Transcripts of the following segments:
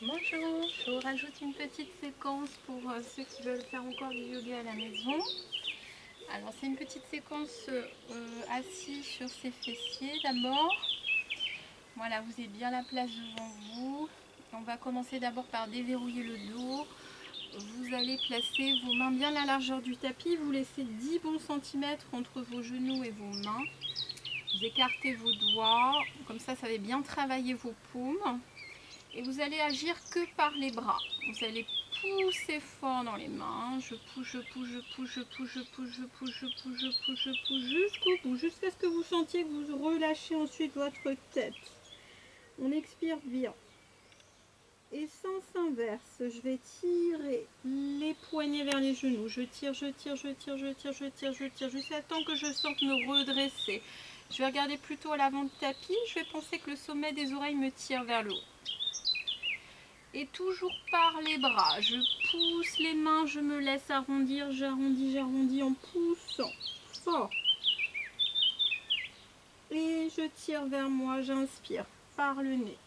Bonjour, je vous rajoute une petite séquence pour ceux qui veulent faire encore du yoga à la maison. Alors c'est une petite séquence assis sur ses fessiers d'abord. Voilà, vous avez bien la place devant vous. On va commencer d'abord par déverrouiller le dos. Vous allez placer vos mains bien à la largeur du tapis. Vous laissez 10 bons centimètres entre vos genoux et vos mains. Vous écartez vos doigts, comme ça va bien travailler vos paumes. Et vous allez agir que par les bras. Vous allez pousser fort dans les mains. Je pousse, je pousse, je pousse, je pousse, je pousse, je pousse, je pousse, je pousse, je pousse jusqu'au bout, jusqu'à ce que vous sentiez que vous relâchez ensuite votre tête. On expire bien. Et sens inverse, je vais tirer les poignets vers les genoux. Je tire, je tire, je tire, je tire, je tire, je tire, jusqu'à temps que je sente me redresser. Je vais regarder plutôt à l'avant du tapis. Je vais penser que le sommet des oreilles me tire vers le haut. Et toujours par les bras, je pousse les mains, je me laisse arrondir, j'arrondis, j'arrondis en poussant fort. Et je tire vers moi, j'inspire par le nez.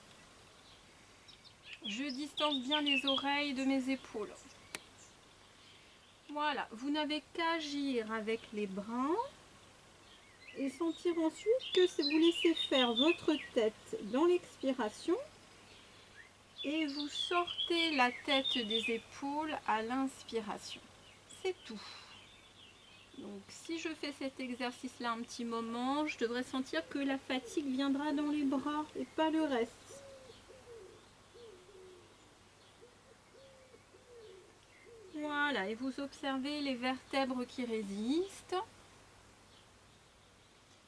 Je distance bien les oreilles de mes épaules. Voilà, vous n'avez qu'à agir avec les bras et sentir ensuite que vous laissez faire votre tête dans l'expiration. Et vous sortez la tête des épaules à l'inspiration. C'est tout. Donc si je fais cet exercice là un petit moment, je devrais sentir que la fatigue viendra dans les bras et pas le reste. Voilà, et vous observez les vertèbres qui résistent.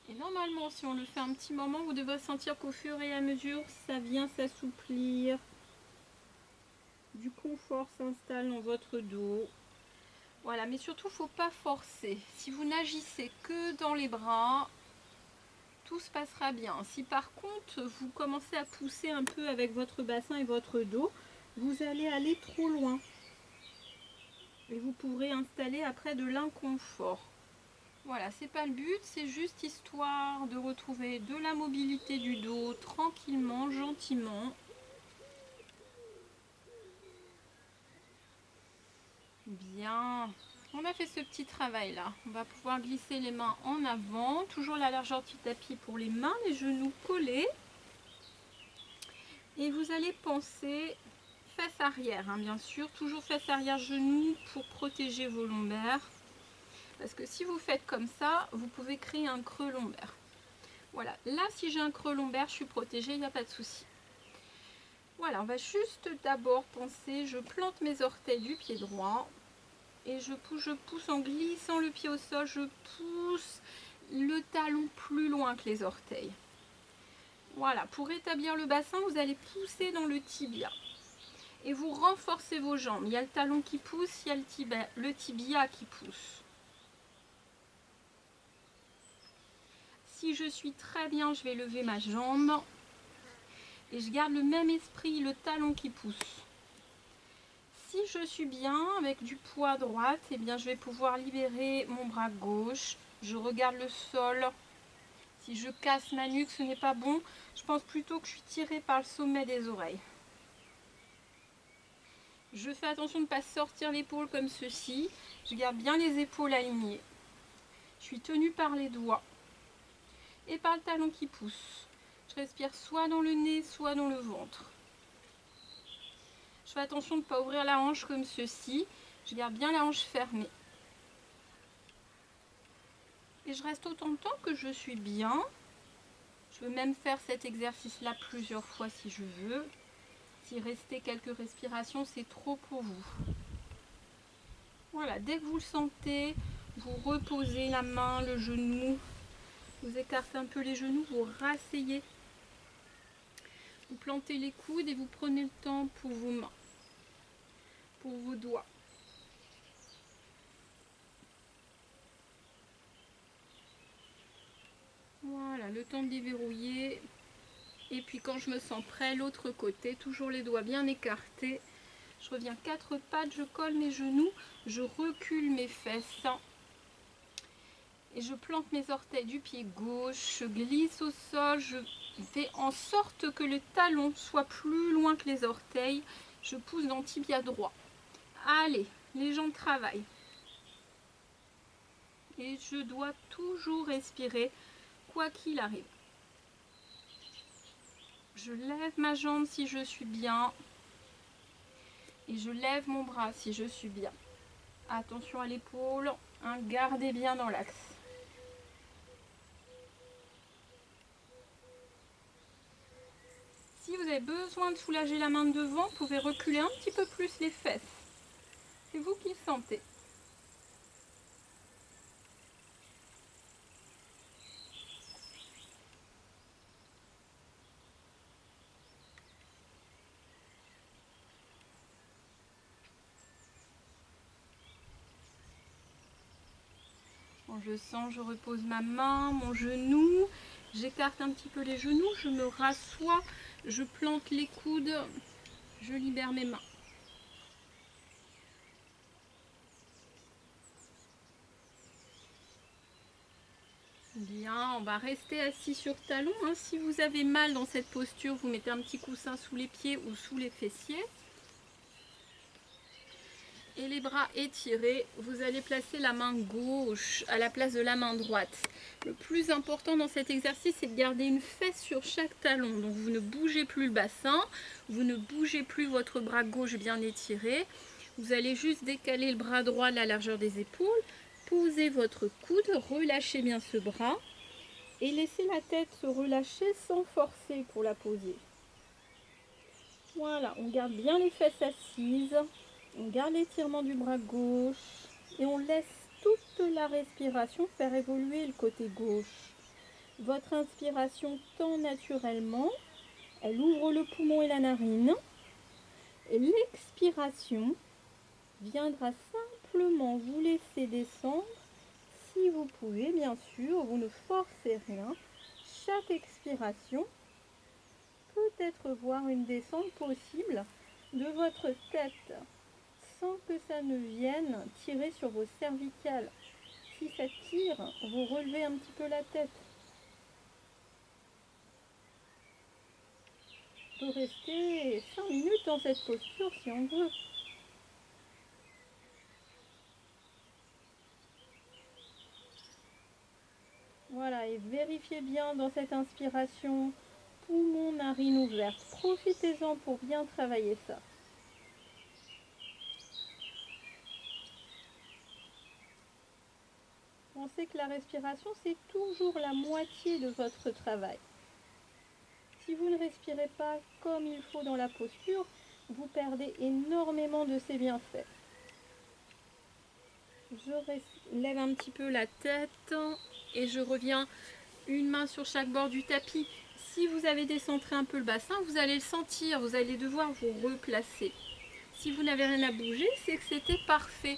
Et normalement, si on le fait un petit moment, vous devrez sentir qu'au fur et à mesure, ça vient s'assouplir. Du confort s'installe dans votre dos. Voilà, mais surtout, il ne faut pas forcer. Si vous n'agissez que dans les bras, tout se passera bien. Si par contre, vous commencez à pousser un peu avec votre bassin et votre dos, vous allez aller trop loin. Et vous pourrez installer après de l'inconfort. Voilà, c'est pas le but, c'est juste histoire de retrouver de la mobilité du dos tranquillement, gentiment. Bien, on a fait ce petit travail là. On va pouvoir glisser les mains en avant, toujours la largeur du tapis pour les mains, les genoux collés. Et vous allez penser fesse arrière, hein, bien sûr, toujours fesse arrière, genoux pour protéger vos lombaires. Parce que si vous faites comme ça, vous pouvez créer un creux lombaire. Voilà, là si j'ai un creux lombaire, je suis protégée, il n'y a pas de souci. Voilà, on va juste d'abord penser, je plante mes orteils du pied droit et je pousse en glissant le pied au sol, je pousse le talon plus loin que les orteils. Voilà, pour rétablir le bassin, vous allez pousser dans le tibia. Et vous renforcez vos jambes. Il y a le talon qui pousse, il y a le tibia qui pousse. Si je suis très bien, je vais lever ma jambe. Et je garde le même esprit, le talon qui pousse. Si je suis bien, avec du poids à droite, eh bien, je vais pouvoir libérer mon bras gauche. Je regarde le sol. Si je casse ma nuque, ce n'est pas bon. Je pense plutôt que je suis tirée par le sommet des oreilles. Je fais attention de ne pas sortir l'épaule comme ceci. Je garde bien les épaules alignées. Je suis tenue par les doigts et par le talon qui pousse. Je respire soit dans le nez, soit dans le ventre. Je fais attention de ne pas ouvrir la hanche comme ceci. Je garde bien la hanche fermée. Et je reste autant de temps que je suis bien. Je veux même faire cet exercice-là plusieurs fois si je veux. Si rester quelques respirations, c'est trop pour vous. Voilà, dès que vous le sentez, vous reposez la main, le genou. Vous écartez un peu les genoux, vous rasseyez. Vous plantez les coudes et vous prenez le temps pour vos mains, pour vos doigts. Voilà, le temps de déverrouiller. Et puis quand je me sens prêt, l'autre côté, toujours les doigts bien écartés. Je reviens 4 pattes, je colle mes genoux, je recule mes fesses. et je plante mes orteils du pied gauche, je glisse au sol, je fais en sorte que le talon soit plus loin que les orteils, je pousse dans le tibia droit. Allez, les jambes travaillent. Et je dois toujours respirer, quoi qu'il arrive. Je lève ma jambe si je suis bien. Et je lève mon bras si je suis bien. Attention à l'épaule, hein, gardez bien dans l'axe. Si vous avez besoin de soulager la main de devant, vous pouvez reculer un petit peu plus les fesses. C'est vous qui le sentez. Quand je sens, je repose ma main, mon genou. J'écarte un petit peu les genoux, je me rassois, je plante les coudes, je libère mes mains. Bien, on va rester assis sur talon. Hein. Si vous avez mal dans cette posture, vous mettez un petit coussin sous les pieds ou sous les fessiers. Et les bras étirés, vous allez placer la main gauche à la place de la main droite. Le plus important dans cet exercice, c'est de garder une fesse sur chaque talon. Donc vous ne bougez plus le bassin, vous ne bougez plus votre bras gauche bien étiré. Vous allez juste décaler le bras droit de la largeur des épaules, posez votre coude, relâchez bien ce bras et laissez la tête se relâcher sans forcer pour la poser. Voilà, on garde bien les fesses assises. On garde l'étirement du bras gauche et on laisse toute la respiration faire évoluer le côté gauche. Votre inspiration tend naturellement, elle ouvre le poumon et la narine. Et l'expiration viendra simplement vous laisser descendre. Si vous pouvez, bien sûr, vous ne forcez rien. Chaque expiration peut être voir une descente possible de votre tête, sans que ça ne vienne tirer sur vos cervicales. Si ça tire, vous relevez un petit peu la tête. On peut rester 5 minutes dans cette posture si on veut. Voilà, et vérifiez bien dans cette inspiration, poumon, narine ouverte. Profitez-en pour bien travailler ça. Pensez que la respiration, c'est toujours la moitié de votre travail. Si vous ne respirez pas comme il faut dans la posture, vous perdez énormément de ses bienfaits. Je lève un petit peu la tête et je reviens une main sur chaque bord du tapis. Si vous avez décentré un peu le bassin, vous allez le sentir, vous allez devoir vous replacer. Si vous n'avez rien à bouger, c'est que c'était parfait.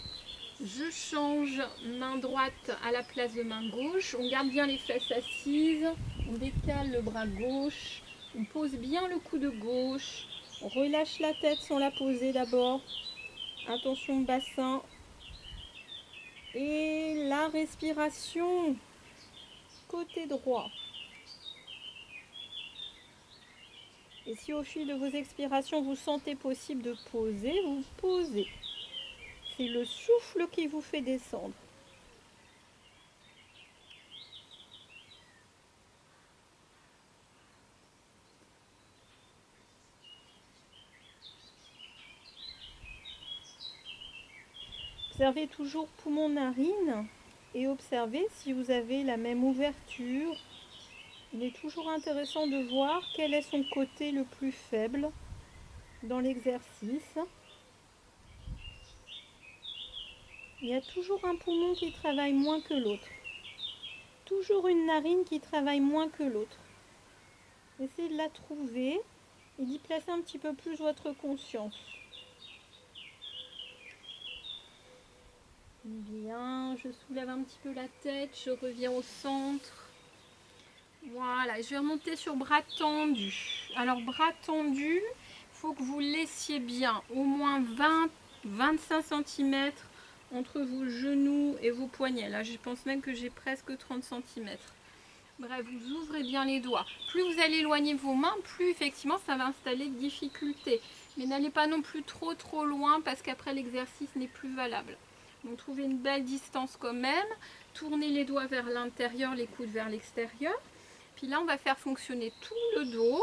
Je change main droite à la place de main gauche. On garde bien les fesses assises. On décale le bras gauche. On pose bien le coude gauche. On relâche la tête sans la poser d'abord. Attention au bassin. Et la respiration. Côté droit. Et si au fil de vos expirations, vous sentez possible de poser, vous posez. C'est le souffle qui vous fait descendre. Observez toujours poumon-narine et observez si vous avez la même ouverture. Il est toujours intéressant de voir quel est son côté le plus faible dans l'exercice. Il y a toujours un poumon qui travaille moins que l'autre. Toujours une narine qui travaille moins que l'autre. Essayez de la trouver et d'y placer un petit peu plus votre conscience. Bien, je soulève un petit peu la tête, je reviens au centre. Voilà, je vais remonter sur bras tendus. Alors bras tendus, il faut que vous laissiez bien au moins 20-25 cm entre vos genoux et vos poignets. Là, je pense même que j'ai presque 30 cm. Bref, vous ouvrez bien les doigts. Plus vous allez éloigner vos mains, plus effectivement ça va installer de difficultés. Mais n'allez pas non plus trop loin parce qu'après l'exercice n'est plus valable. Donc trouvez une belle distance quand même. Tournez les doigts vers l'intérieur, les coudes vers l'extérieur. Puis là, on va faire fonctionner tout le dos.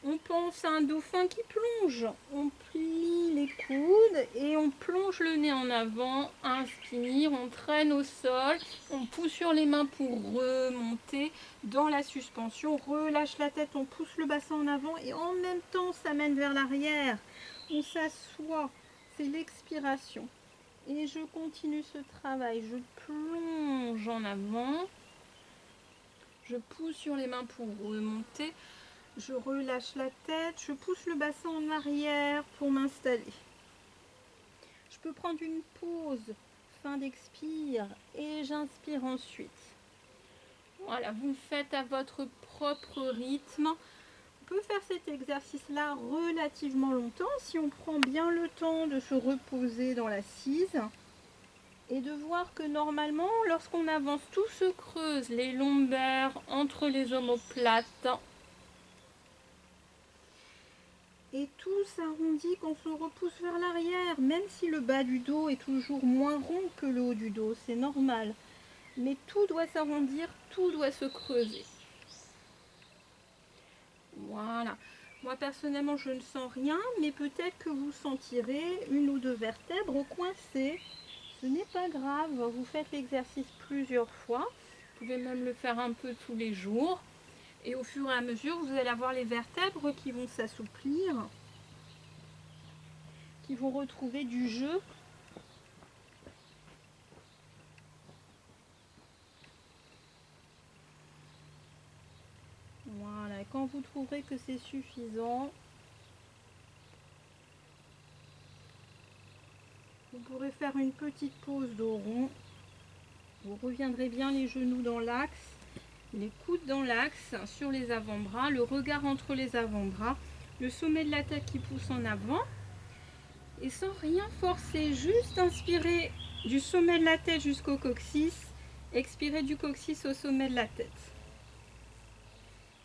On pense à un dauphin qui plonge. On plie les coudes et on plonge le nez en avant. Inspire, on traîne au sol. On pousse sur les mains pour remonter dans la suspension. Relâche la tête, on pousse le bassin en avant et en même temps, on s'amène vers l'arrière. On s'assoit. C'est l'expiration. Et je continue ce travail. Je plonge en avant. Je pousse sur les mains pour remonter. Je relâche la tête, je pousse le bassin en arrière pour m'installer. Je peux prendre une pause, fin d'expire, et j'inspire ensuite. Voilà, vous le faites à votre propre rythme. On peut faire cet exercice-là relativement longtemps si on prend bien le temps de se reposer dans l'assise et de voir que normalement, lorsqu'on avance, tout se creuse, les lombaires entre les omoplates. Et tout s'arrondit quand on se repousse vers l'arrière, même si le bas du dos est toujours moins rond que le haut du dos, c'est normal. Mais tout doit s'arrondir, tout doit se creuser. Voilà. Moi personnellement je ne sens rien, mais peut-être que vous sentirez une ou deux vertèbres coincées. Ce n'est pas grave, vous faites l'exercice plusieurs fois. Vous pouvez même le faire un peu tous les jours. Et au fur et à mesure, vous allez avoir les vertèbres qui vont s'assouplir, qui vont retrouver du jeu. Voilà, et quand vous trouverez que c'est suffisant, vous pourrez faire une petite pause dos rond. Vous reviendrez bien les genoux dans l'axe, les coudes dans l'axe, sur les avant-bras, le regard entre les avant-bras, le sommet de la tête qui pousse en avant. Et sans rien forcer, juste inspirer du sommet de la tête jusqu'au coccyx, expirer du coccyx au sommet de la tête.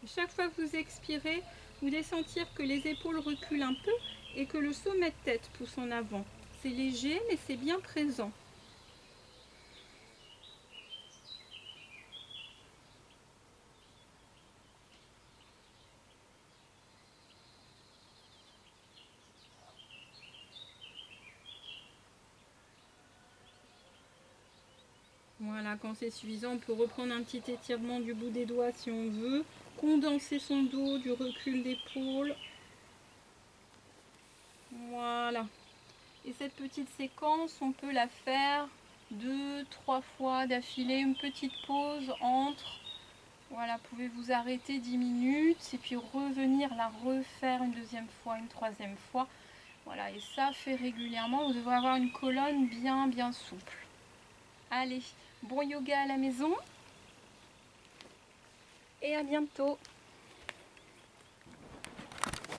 Chaque fois que vous expirez, vous allez sentir que les épaules reculent un peu et que le sommet de tête pousse en avant. C'est léger, mais c'est bien présent. Voilà, quand c'est suffisant, on peut reprendre un petit étirement du bout des doigts si on veut. Condenser son dos, du recul d'épaule. Voilà. Et cette petite séquence, on peut la faire 2-3 fois d'affilée, une petite pause entre. Voilà, vous pouvez vous arrêter 10 minutes et puis revenir la refaire une deuxième fois, une troisième fois. Voilà, et ça fait régulièrement. Vous devrez avoir une colonne bien souple. Allez, bon yoga à la maison et à bientôt.